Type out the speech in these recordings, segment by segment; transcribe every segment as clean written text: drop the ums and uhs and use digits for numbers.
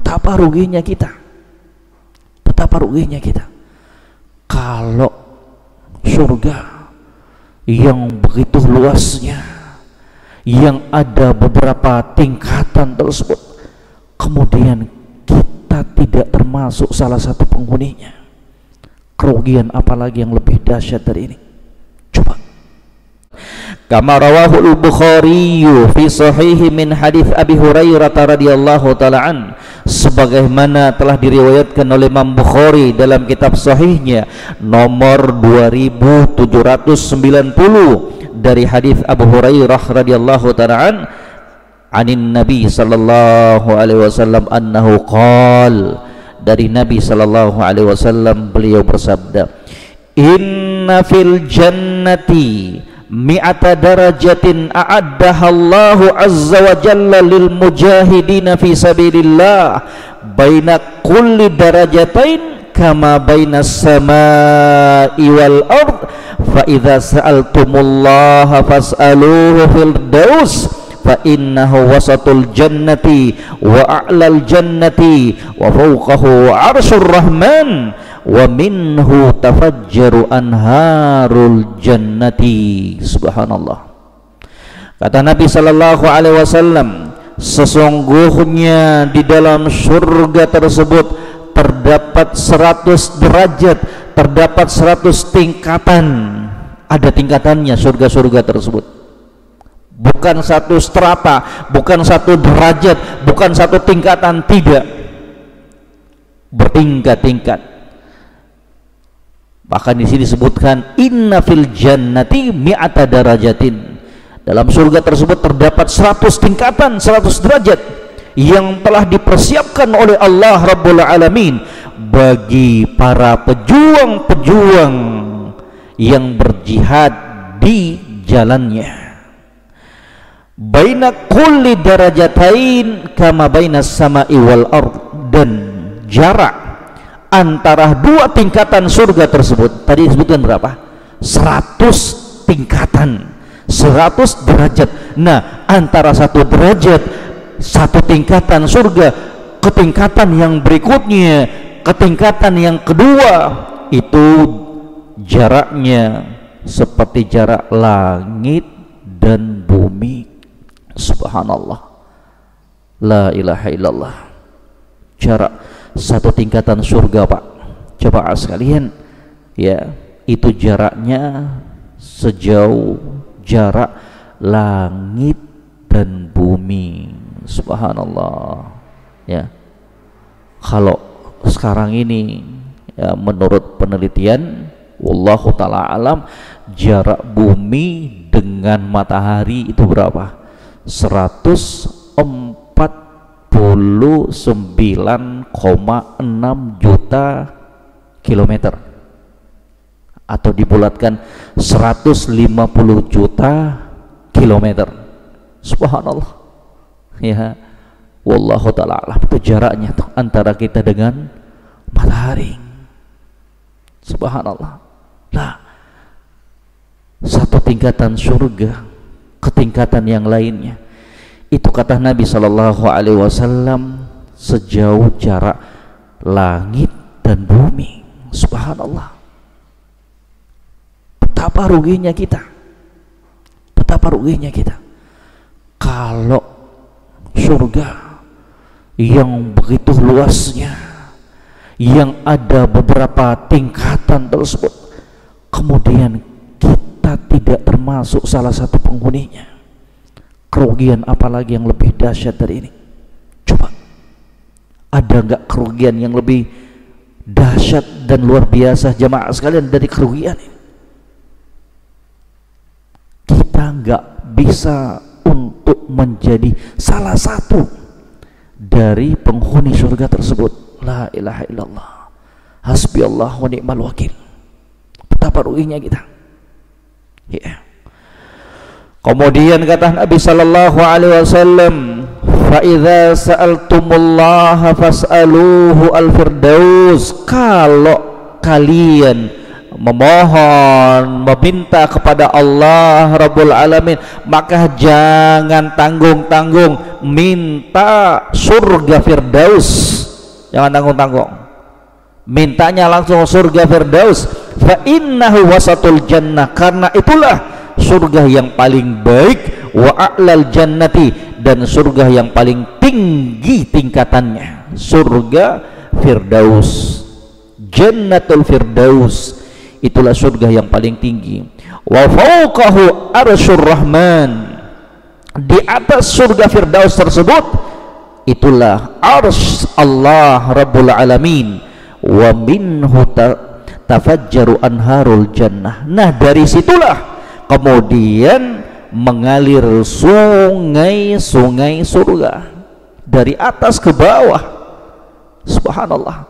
Betapa ruginya kita. Betapa ruginya kita kalau surga yang begitu luasnya, yang ada beberapa tingkatan tersebut, kemudian kita tidak termasuk salah satu penghuninya. Kerugian apalagi yang lebih dahsyat dari ini? Coba. Kama rawahul Bukhari fi sahihi min hadits Abi Hurairah radhiyallahu taala an, sebagaimana telah diriwayatkan oleh Imam Bukhari dalam kitab sahihnya nomor 2790 dari hadits Abu Hurairah radhiyallahu taala an, anin Nabi sallallahu alaihi wasallam annahu qala, dari Nabi sallallahu alaihi wasallam beliau bersabda, inna fil jannati mi'ata darajatin a'addaha Allahu azza wa jalla lil mujahidina fi sabilillah, baina kulli darajatain kama baina samai wal ard, fa idza sa'altumullaha fas'aluhu fil daus, fa innahu wasatul jannati wa a'lal jannati wa fawqahu arsyur rahman wa minhu tafajjaru anharul jannati. Subhanallah. Kata Nabi sallallahu alaihi wasallam, sesungguhnya di dalam surga tersebut terdapat 100 derajat, terdapat 100 tingkatan. Ada tingkatannya surga-surga tersebut. Bukan satu strata, bukan satu derajat, bukan satu tingkatan, tidak. Bertingkat-tingkat. Bahkan di sini disebutkan inna fil jannati mi'ata darajatin. Dalam surga tersebut terdapat 100 tingkatan, 100 derajat yang telah dipersiapkan oleh Allah Rabbul Alamin bagi para pejuang-pejuang yang berjihad di jalannya. Baina kulli darajatain kama baina samai wal ard, dan jarak antara dua tingkatan surga tersebut tadi disebutkan berapa? 100 tingkatan, 100 derajat. Nah, antara satu derajat, satu tingkatan surga ke tingkatan yang berikutnya, ke tingkatan yang kedua, itu jaraknya seperti jarak langit dan bumi. Subhanallah, la ilaha illallah. Jarak satu tingkatan surga, Pak, coba sekalian ya, itu jaraknya sejauh jarak langit dan bumi. Subhanallah ya. Kalau sekarang ini ya, menurut penelitian, wallahu ta'ala alam, jarak bumi dengan matahari itu berapa? 149,6 juta kilometer, atau dibulatkan 150 juta kilometer. Subhanallah ya, wallahu ta'ala alam. Itu jaraknya tuh antara kita dengan matahari. Subhanallah. Nah, satu tingkatan surga ke tingkatan yang lainnya, itu kata Nabi sallallahu alaihi wasallam sejauh jarak langit dan bumi. Subhanallah. Betapa ruginya kita. Betapa ruginya kita kalau surga yang begitu luasnya, yang ada beberapa tingkatan tersebut, kemudian kita tidak termasuk salah satu penghuninya. Kerugian apalagi yang lebih dahsyat dari ini? Coba, ada nggak kerugian yang lebih dahsyat dan luar biasa jamaah sekalian dari kerugian ini? Kita nggak bisa untuk menjadi salah satu dari penghuni surga tersebut. La ilaha illallah, hasbi Allah wa ni'mal wakil. Betapa ruginya kita ya. Kemudian kata Nabi sallallahu alaihi wasallam, fa idza sa'altumullaha fas'aluhu al-firdaus, kalau kalian memohon, meminta kepada Allah Rabbul Alamin, maka jangan tanggung-tanggung, minta surga Firdaus, jangan tanggung-tanggung, mintanya langsung surga Firdaus. Fa innahu wasatul jannah, karena itulah surga yang paling baik, wa a'lal jannati, dan surga yang paling tinggi tingkatannya, surga Firdaus, Jannatul Firdaus, itulah surga yang paling tinggi. Wa fawqahu arsyur rahman, di atas surga Firdaus tersebut itulah arsy Allah Rabbul Alamin. Wa minhu tafajjaru anharul jannah, nah dari situlah kemudian mengalir sungai-sungai surga dari atas ke bawah. Subhanallah,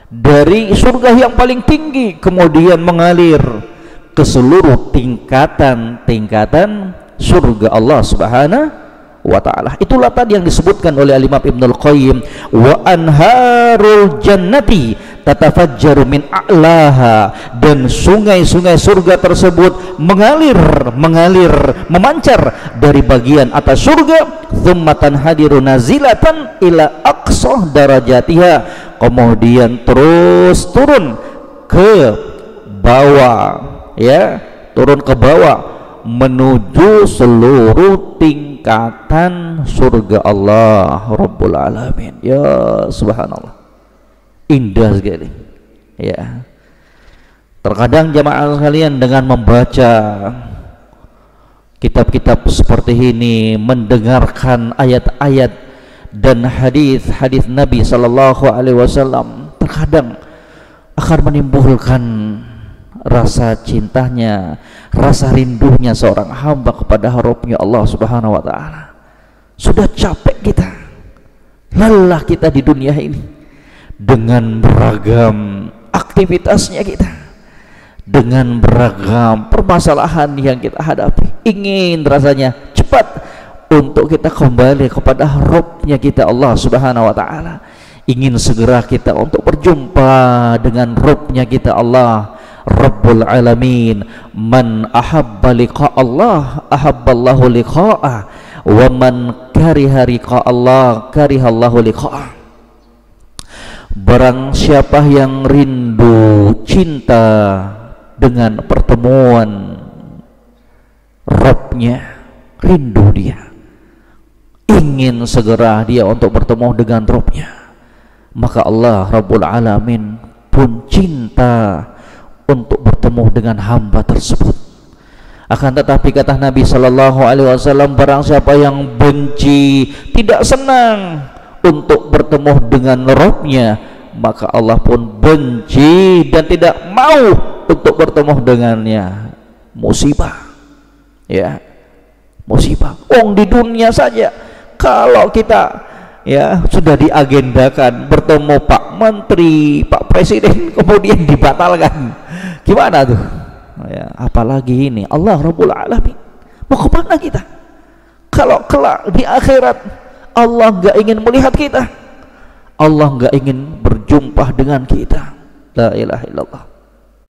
dari surga yang paling tinggi kemudian mengalir ke seluruh tingkatan-tingkatan surga Allah Subhanahu wa ta'ala. Itulah tadi yang disebutkan oleh Al-Imam Ibnul Qayyim, wa anharul jannati tatafajjaru min a'laha, dan sungai-sungai surga tersebut mengalir memancar dari bagian atas surga, thumma tanhadiru nazilatan ila aqsa darajatiha, kemudian terus turun ke bawah, ya, turun ke bawah menuju seluruh tingkatan surga Allah Rabbul Alamin. Ya subhanallah, indah sekali ya. Terkadang jamaah sekalian dengan membaca kitab-kitab seperti ini, mendengarkan ayat-ayat dan hadis-hadis Nabi sallallahu alaihi wasallam, terkadang akan menimbulkan rasa cintanya, rasa rindunya seorang hamba kepada Rabbnya Allah Subhanahu wa ta'ala. Sudah capek kita, lelah kita di dunia ini dengan beragam aktivitasnya kita, dengan beragam permasalahan yang kita hadapi. Ingin rasanya cepat untuk kita kembali kepada Rabbnya kita Allah Subhanahu wa ta'ala. Ingin segera kita untuk berjumpa dengan Rabbnya kita Allah Rabbul Alamin. Man ahabba liqa Allah ahabballahu liqa'ah, wa man kariha liqa Allah karihallahu liqa'ah. Barang siapa yang rindu, cinta dengan pertemuan Rabbnya, rindu dia, ingin segera dia untuk bertemu dengan Rabbnya, maka Allah Rabbul Alamin pun cinta untuk bertemu dengan hamba tersebut. Akan tetapi kata Nabi sallallahu alaihi wasallam, barang siapa yang benci, tidak senang untuk bertemu dengan Rabbnya, maka Allah pun benci dan tidak mau untuk bertemu dengannya. Musibah ya, musibah. Di dunia saja kalau kita ya sudah diagendakan bertemu Pak Menteri, Pak Presiden, kemudian dibatalkan, gimana tuh ya? Apalagi ini Allah Rabbul Alamin. Mau kemana kita kalau kelak di akhirat Allah nggak ingin melihat kita, Allah nggak ingin berjumpa dengan kita? La ilaha illallah.